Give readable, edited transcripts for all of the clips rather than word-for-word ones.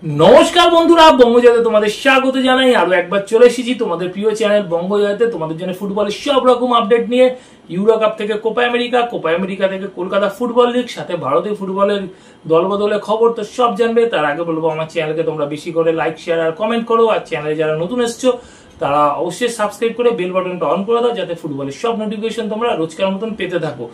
नमस्कार बंधुरा बंगजगते तुम्हारे स्वागत जानाई आरो एकबार चले एसेছি তোমাদের প্রিয় চ্যানেল বঙ্গজগতে তোমাদের জন্য ফুটবলের সব রকম আপডেট নিয়ে ইউরো কাপ থেকে কোপা আমেরিকা থেকে কলকাতা ফুটবল লিগ সাথে ভারতীয় ফুটবলের দলবদলের খবর তো সব জানবে। তার আগে বলবো আমার চ্যানেলকে তোমরা বেশি করে লাইক শেয়ার আর কমেন্ট করো, আর চ্যানেলে যারা নতুন এসেছো তারা অবশ্যই সাবস্ক্রাইব করে বেল বাটনটা অন করে দাও যাতে ফুটবলের সব নোটিফিকেশন তোমরা রোজকার মতন পেতে থাকো।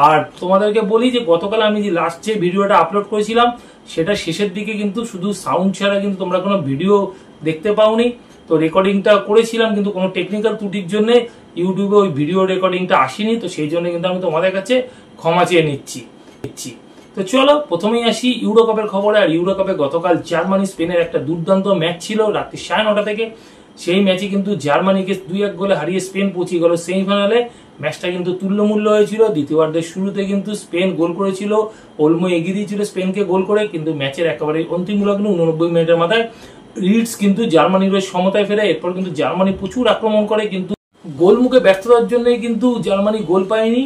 আর তোমাদেরকে বলি যে গতকাল আমি যে লাস্ট যে ভিডিওটা আপলোড করেছিলাম সেটা শেষের দিকে কিন্তু শুধু সাউন্ড ছাড়া কিন্তু তোমরা কোনো ভিডিও দেখতে পাওনি। তো রেকর্ডিংটা করেছিলাম কিন্তু কোনো টেকনিক্যাল ত্রুটির জন্য ইউটিউবে ওই ভিডিও রেকর্ডিংটা আসেনি, তো সেই জন্য কিন্তু আমি তোমাদের কাছে ক্ষমা চেয়ে নিচ্ছি। তো চলো প্রথমেই আসি ইউরো কাপের খবরে। আর ইউরো কাপে গতকাল জার্মানি স্পেনের একটা দুর্দান্ত ম্যাচ ছিল রাত্রি 9:30 থেকে। সেই ম্যাচে কিন্তু জার্মানিকে 2-1 গোলে হারিয়ে স্পেন পৌঁছে গেল সেমিফাইনালে। ম্যাচটা কিন্তু তুল্যমূল্য হয়েছিল। দ্বিতীয়ার্ধের শুরুতে কিন্তু স্পেন গোল করেছিল, ওলমো এগিয়ে দিয়েছিল স্পেনকে গোল করে, কিন্তু ম্যাচের একেবারে অন্তিম লগ্নে 89 মিনিটের মাথায় রিডস কিন্তু জার্মানির সমতায় ফেরে। এরপর কিন্তু জার্মানি প্রচুর আক্রমণ করে কিন্তু গোলমুখে ব্যর্থতার জন্যই কিন্তু জার্মানি গোল পায়নি।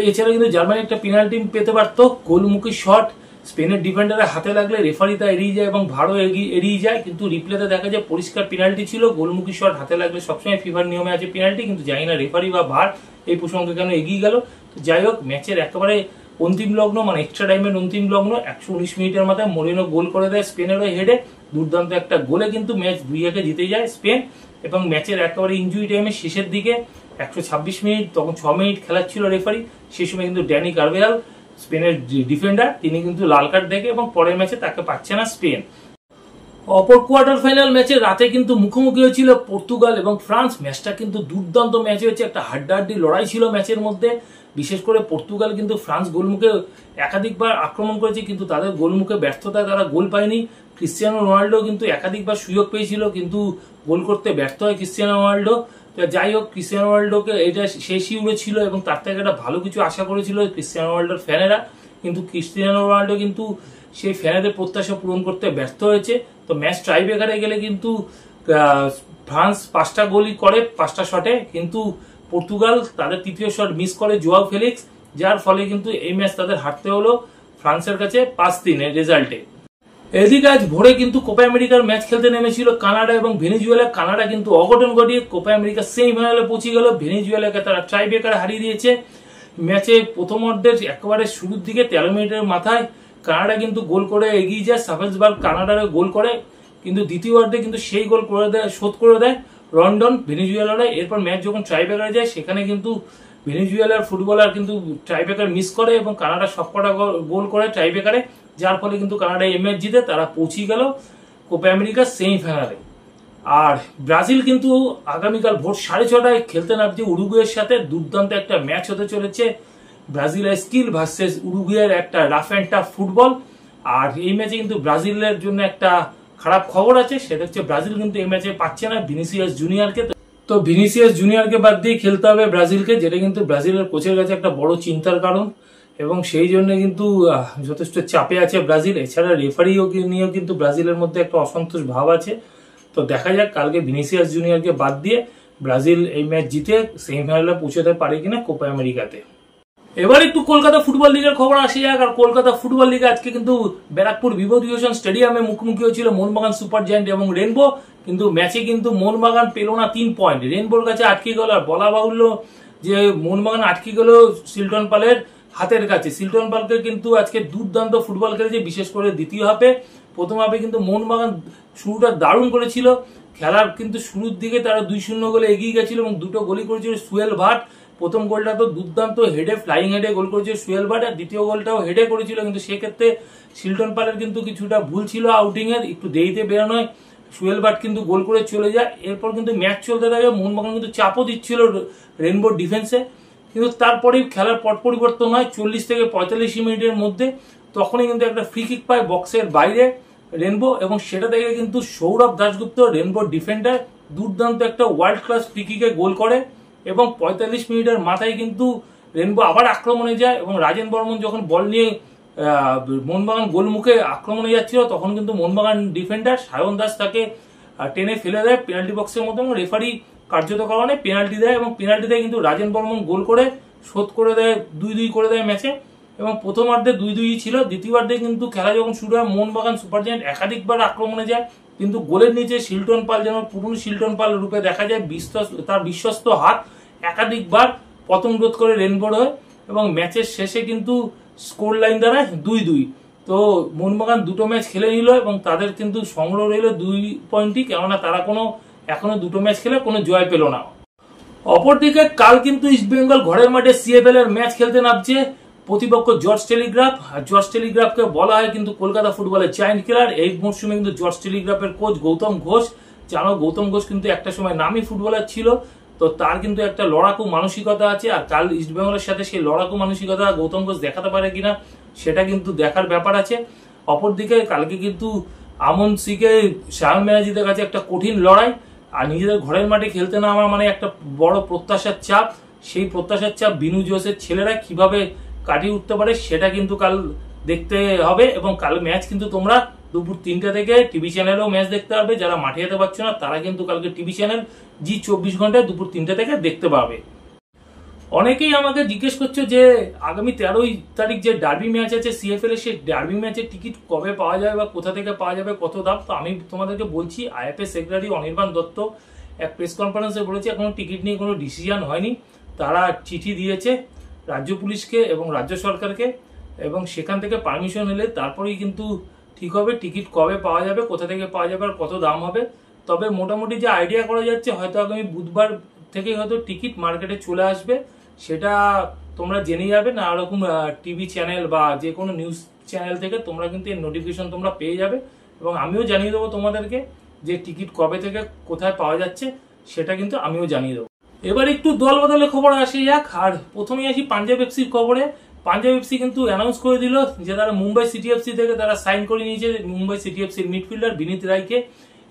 এছাড়া কিন্তু জার্মানি একটা পেনাল্টি পেতে পারত। গোলমুখী শট স্পেনের ডিফেন্ডারের হাতে লাগলে রেফারি তা এড়িয়ে যায় এবং ভারও এড়িয়ে যায়, কিন্তু রিপ্লেতে দেখা যায় পরিষ্কার পেনাল্টি ছিল। গোলমুখী শট হাতে লাগলে সবসময় ফিফার নিয়মে আছে পেনাল্টি, কিন্তু জানি না রেফারি বা ভার এই প্রসঙ্গে কেন এগিয়ে গেল। তো যাই হোক, ম্যাচের একেবারে অন্তিম লগ্ন মানে এক্সট্রা টাইমের অন্তিম লগ্ন 119 মিনিটের মাথায় মরিনো গোল করে দেয় স্পেনের হেডে। দুর্দান্ত একটা গোলে কিন্তু ম্যাচ 2-1 জিতে যায় স্পেন। এবং ম্যাচের একেবারে ইনজুরি টাইমের শেষের দিকে 126 মিনিট, তখন 6 মিনিট খেলার ছিল রেফারি, সেই সময় কিন্তু ড্যানি কারভেয়াল স্পেনের ডিফেন্ডার তিনি কিন্তু লাল কার্ড দেখে এবং পরের ম্যাচে তাকে পাচ্ছে না স্পেন। অপর কোয়ার্টার ফাইনাল ম্যাচে রাতে কিন্তু মুখোমুখি হয়েছিল পর্তুগাল এবং ফ্রান্স। ম্যাচটা কিন্তু দুর্দান্ত ম্যাচ হয়েছে, একটা হাড্ডাহাড্ডি লড়াই ছিল ম্যাচের মধ্যে। বিশেষ করে পর্তুগাল কিন্তু ফ্রান্স গোলমুখে একাধিকবার আক্রমণ করেছে, কিন্তু তাদের গোলমুখে ব্যর্থতায় তারা গোল পায়নি। ক্রিস্টিয়ানো রোনাল্ডো কিন্তু একাধিকবার সুযোগ পেয়েছিল, কিন্তু গোল করতে ব্যর্থ হয় ক্রিস্টিয়ানো রোনাল্ডো। যাই হোক, ক্রিস্টিয়ানো রোনাল্ডোকে এটা শেষ ইউরো ছিল এবং তার থেকে একটা ভালো কিছু আশা করেছিল ক্রিস্টিয়ানো রোনাল্ডোর ফ্যানেরা, কিন্তু ক্রিস্টিয়ানো রোনাল্ডো কিন্তু সেই ফ্যানেদের প্রত্যাশা পূরণ করতে ব্যর্থ হয়েছে। তো ম্যাচ টাইব্রেকারে গেলে কিন্তু ফ্রান্স 5টা গোলই করে 5টা শটে, কিন্তু পর্তুগাল তাদের তৃতীয় শট মিস করে জোয়াও ফেলিক্স, যার ফলে কিন্তু এই ম্যাচ তাদের হারতে হলো ফ্রান্সের কাছে 5-3 এর রেজাল্টে। এদিকে আজ ভোরে কিন্তু কোপা আমেরিকার ম্যাচ খেলতে নেমেছিল কানাডা এবং ভেনেজুয়েলা। কানাডা কিন্তু অঘটন ঘটিয়ে কোপা আমেরিকার সেমিফাইনালে পৌঁছে গেল। ভেনেজুয়েলাকে তারা টাইব্রেকারে হারিয়ে দিয়েছে। ম্যাচে প্রথমার্ধের একেবারে শুরুর দিকে 13 মিনিটের মাথায় কানাডা কিন্তু গোল করে এগিয়ে যায়। সাফেলসবার্গ কানাডার গোল করে, কিন্তু দ্বিতীয়ার্ধে কিন্তু সেই গোল শোধ করে দেয় রন্ডন ভেনেজুয়েলারা। এরপর ম্যাচ যখন টাইব্রেকারে যায় সেখানে কিন্তু ভেনেজুয়েলার ফুটবলার কিন্তু টাইব্রেকার মিস করে এবং কানাডা সবকটা গোল করে টাইব্রেকারে, যার ফলে কিন্তু কানাডা এই ম্যাচ জিতে তারা পৌঁছে গেল কোপা আমেরিকার সেমিফাইনালে। আর ব্রাজিল কিন্তু আগামীকাল ভোর 6:30টায় খেলতে নামছে উরুগুয়ের সাথে। দুর্দান্ত একটা ম্যাচ হতে চলেছে, ব্রাজিলের স্কিল ভার্সেস উরুগুয়ের একটা রাফ অ্যান্ড টাফ ফুটবল। আর এই ম্যাচে কিন্তু ব্রাজিলের জন্য একটা খারাপ খবর আছে, সেটা হচ্ছে ব্রাজিল কিন্তু এই ম্যাচে পাচ্ছে না ভিনিসিয়াস জুনিয়রকে। তো ভিনিসিয়াস জুনিয়রকে বাদ দিয়ে খেলতে হবে ব্রাজিলকে, যেটা কিন্তু ব্রাজিলের কোচের কাছে একটা বড় চিন্তার কারণ এবং সেই জন্য কিন্তু যথেষ্ট চাপে আছে ব্রাজিল। এছাড়া রেফারিও নিয়েও কিন্তু ব্রাজিলের মধ্যে একটা অসন্তোষ ভাব আছে। তো দেখা যাক কালকে ভিনিসিয়াস জুনিয়রকে বাদ দিয়ে ব্রাজিল এই ম্যাচ জিতে সেমিফাইনালে পৌঁছাতে পারে কিনা কোপা আমেরিকাতে। এবার একটু কলকাতা ফুটবল লিগের খবর আসে যাক। আর কলকাতা ফুটবল লিগে আজকে কিন্তু ব্যারাকপুর বিভূতিভূষণ স্টেডিয়ামে মুখোমুখি হয়েছিল মোহনবাগান সুপার জায়ান্ট এবং রেনবো। কিন্তু ম্যাচে কিন্তু মোহনবাগান পেল না 3 পয়েন্ট, রেনবোর কাছে আটকে গেল। আর বলা বাহুল্য যে মোহনবাগান আটকে গেল সিলটন পালের হাতের কাছে। সিলটন পালকে কিন্তু আজকে দুর্দান্ত ফুটবল খেলেছে, বিশেষ করে দ্বিতীয় হাফে। প্রথম হাফে কিন্তু মোহনবাগান শুরুটা দারুণ করেছিল, খেলার কিন্তু শুরুর দিকে তারা 2-0 গোলে এগিয়ে গেছিল এবং দুটো গোলই করেছিল সুয়েল ভাট। প্রথম গোলটা তো দুর্দান্ত হেডে ফ্লাইং হেডে গোল করেছিল সুয়েল ভাট, আর দ্বিতীয় গোলটাও হেডে করেছিল, কিন্তু সেক্ষেত্রে সিলটন পালের কিন্তু কিছুটা ভুল ছিল আউটিং এর, একটু দেরিতে বেরোনোয় সুয়েল ভাট কিন্তু গোল করে চলে যায়। এরপর কিন্তু ম্যাচ চলতে থাকে, মোহনবাগান কিন্তু চাপও দিচ্ছিল রেনবোর ডিফেন্সে, কিন্তু তারপরেই খেলার পট পরিবর্তন হয় 40 থেকে 45 মিনিটের মধ্যে। তখনই কিন্তু একটা ফ্রি কিক পায় বক্সের বাইরে রেনবো, এবং সেটা দেখে কিন্তু সৌরভ দাশগুপ্ত রেনবোর ডিফেন্ডার দুর্দান্ত একটা ওয়ার্ল্ড ক্লাস ফ্রি কিকে গোল করে এবং 45 মিনিটের মাথায় কিন্তু রেনবো আবার আক্রমণে যায়। এবং রাজেন বর্মন যখন বল নিয়ে মোহনবাগান গোলমুখে আক্রমণে যাচ্ছিল তখন কিন্তু মোহনবাগান ডিফেন্ডার সায়ন দাস তাকে টেনে ফেলে দেয় পেনাল্টি বক্সের মধ্যে, এবং রেফারি কার্যত কারণে পেনাল্টি দেয় এবং পেনাল্টি দেয় কিন্তু রাজেন বর্মন গোল করে শোধ করে দেয়, 2-2 করে দেয় ম্যাচে। এবং প্রথমার্ধে 2-2 ছিল। দ্বিতীয়ার্ধে কিন্তু খেলা যখন শুরু হয় মোহনবাগান সুপার জায়ান্ট একাধিকবার আক্রমণে যায়, কিন্তু গোলের নিচে শিল্টন পাল যেন পুরনো শিল্টন পাল রূপে দেখা যায়, তার বিশ্বস্ত হাত একাধিকবার পতন রোধ করে রেনবোর্ড হয় এবং ম্যাচের শেষে কিন্তু স্কোর লাইন দাঁড়ায় 2-2। তো মোহনবাগান দুটো ম্যাচ খেলে নিল এবং তাদের কিন্তু সংগ্রহ রইল 2 পয়েন্টই, কেননা তারা এখনো দুটো ম্যাচ খেলে কোনো জয় পেল না। অপরদিকে কাল কিন্তু ইস্টবেঙ্গল ঘরের মাঠে সিএফএল এর ম্যাচ খেলতে নামছে। প্রতিপক্ষ জর্জ টেলিগ্রাফ, আর জর্জ টেলিগ্রাফকে বলা হয় কিন্তু কলকাতা ফুটবলের জায়ান্ট কিলার। এই মরশুমে কিন্তু জর্জ টেলিগ্রাফের কোচ গৌতম ঘোষ, জানো গৌতম ঘোষ কিন্তু একটা সময় নামী ফুটবলার ছিল, তো তার কিন্তু একটা লড়াকু মানসিকতা আছে। আর কাল ইস্টবেঙ্গলের সাথে সেই লড়াকু মানসিকতা গৌতম ঘোষ দেখাতে পারে কিনা সেটা কিন্তু দেখার ব্যাপার আছে। অপরদিকে কালকে কিন্তু আমন সিকে শায়ন ব্যানার্জিদের কাছে একটা কঠিন লড়াই, আর নিজেদের ঘরের মাঠে খেলতে নামা মানে একটা বড় প্রত্যাশার চাপ। সেই প্রত্যাশার চাপ বিনু জোসের ছেলেরা কিভাবে কাটিয়ে উঠতে পারে সেটা কিন্তু কাল দেখতে হবে। এবং কাল ম্যাচ কিন্তু তোমরা দুপুর 3টা থেকে টিভি চ্যানেলেও ম্যাচ দেখতে পাবে। যারা মাঠে যেতে পারছো না তারা কিন্তু কালকে টিভি চ্যানেল জি 24 ঘন্টায় দুপুর 3টা থেকে দেখতে পাবে। অনেকেই আমাকে জিজ্ঞেস করছে যে আগামী 13 তারিখ যে ডার্বি ম্যাচ আছে সিএফএল এর, সেই ডার্বি ম্যাচের টিকিট কবে পাওয়া যাবে বা কোথা থেকে পাওয়া যাবে, কত দাম। তো আমি তোমাদেরকে বলছি, আইএফএ সেক্রেটারি অনির্বাণ দত্ত এক প্রেস কনফারেন্সে বলেছে এখনো টিকিট নিয়ে কোনো ডিসিশন হয়নি। তারা চিঠি দিয়েছে রাজ্য পুলিশকে এবং রাজ্য সরকারকে, এবং সেখান থেকে পারমিশন এলে তারপরেই কিন্তু ঠিক হবে টিকিট কবে পাওয়া যাবে, কোথা থেকে পাওয়া যাবে আর কত দাম হবে। তবে মোটামুটি যে আইডিয়া করা যাচ্ছে হয়তো আগামী বুধবার থেকে হয়তো টিকিট মার্কেটে চলে আসবে, সেটা তোমরা জেনে যাবে। না এরকম টিভি চ্যানেল বা যে কোনো নিউজ চ্যানেল থেকে তোমরা কিন্তু এর নোটিফিকেশন তোমরা পেয়ে যাবে, এবং আমিও জানিয়ে দেবো তোমাদেরকে যে টিকিট কবে থেকে কোথায় পাওয়া যাচ্ছে, সেটা কিন্তু আমিও জানিয়ে দেবো। এবার একটু দল বদলের খবর আসে যাক, আর প্রথমেই আসি পাঞ্জাব এফসির খবরে। পাঞ্জাব এফসি কিন্তু অ্যানাউন্স করে দিল যে তারা মুম্বাই সিটি এফসি থেকে তারা সাইন করে নিয়েছে মুম্বাই সিটি এফসির মিডফিল্ডার বিনীত রায়কে।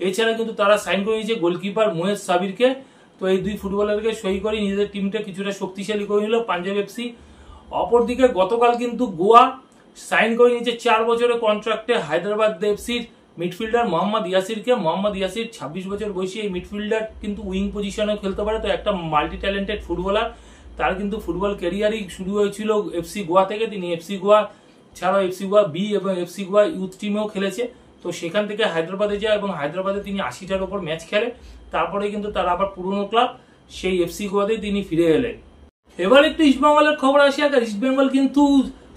এছাড়া কিন্তু তারা সাইন করে নিয়েছে গোলকিপার মোয়েজ সাবিরকে। তো এই দুই ফুটবলারকে সই করে নিজেদের টিমটা কিছুটা শক্তিশালী করে নিল পাঞ্জাব এফসি। অপরদিকে গতকাল কিন্তু গোয়া সাইন করে নিয়েছে 4 বছরের কন্ট্রাক্টে হায়দ্রাবাদ এফসির মিডফিল্ডার মোহাম্মদ ইয়াসিরকে। মোহাম্মদ ইয়াসির 26 বছর বয়সী এই মিডফিল্ডার কিন্তু উইং পজিশনেও খেলতে পারে, তো একটা মাল্টি ট্যালেন্টেড ফুটবলার। তার কিন্তু ফুটবল ক্যারিয়ারই শুরু হয়েছিল এফসি গোয়া থেকে। তিনি এফসি গোয়া ছাড়াও এফসি গোয়া বি এবং এফসি গোয়া ইউথ টিমেও খেলেছে। তো সেখান থেকে হায়দ্রাবাদে যায় এবং হায়দ্রাবাদে তিনি 80টার ওপর ম্যাচ খেলে। তারপরে কিন্তু তার আবার পুরনো ক্লাব সেই এফসি গোয়াতেই তিনি ফিরে এলেন। এবার একটু ইস্টবেঙ্গলের খবর আসে। আর ইস্টবেঙ্গল কিন্তু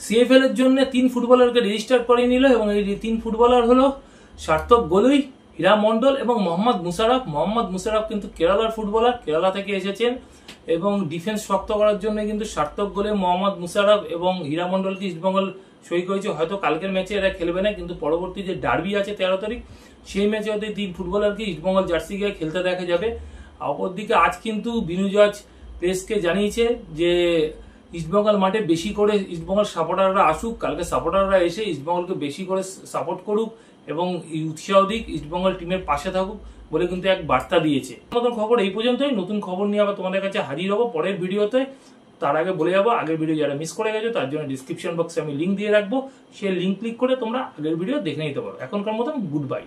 সিএফএল এর জন্য 3 ফুটবলারকে রেজিস্টার করে নিল, এবং এই 3 ফুটবলার হলো সার্থক গোলুই, হীরা মন্ডল এবং মোহাম্মদ মুশারফ। মোহাম্মদ মুশারফ কিন্তু কেরালার ফুটবলার, কেরালা থেকে এসেছেন, এবং ডিফেন্স শক্ত করার জন্য কিন্তু সার্থক গোলে মোহাম্মদ মুশারফ এবং হীরা মন্ডলকে ইস্টবেঙ্গল সই করেছে। হয়তো কালকের ম্যাচে এরা খেলবে না, কিন্তু পরবর্তী যে ডার্বি আছে 13 তারিখ সেই ম্যাচে হয়তো 3 ফুটবলারকে ইস্টবেঙ্গল জার্সি গায়ে খেলতে দেখা যাবে। অপরদিকে আজ কিন্তু বিনু জজ প্রেসকে জানিয়েছে যে ইস্টবেঙ্গল মাঠে বেশি করে ইস্টবেঙ্গল সাপোর্টাররা আসুক, কালকে সাপোর্টাররা এসে ইস্টবেঙ্গলকে বেশি করে সাপোর্ট করুক এবং উৎসাহ দিক, ইস্টবেঙ্গল টিমের পাশে থাকুক বলে কিন্তু এক বার্তা দিয়েছে। নতুন খবর এই পর্যন্তই। নতুন খবর নিয়ে আবার তোমাদের কাছে হাজির হবো পরের ভিডিওতে। তার আগে বলে যাবো, আগের ভিডিও যারা মিস করে গেছো তার জন্য ডিসক্রিপশন বক্সে আমি লিঙ্ক দিয়ে রাখবো, সেই লিঙ্ক ক্লিক করে তোমরা আগের ভিডিও দেখে নিতে পারো। এখনকার মতন গুড বাই।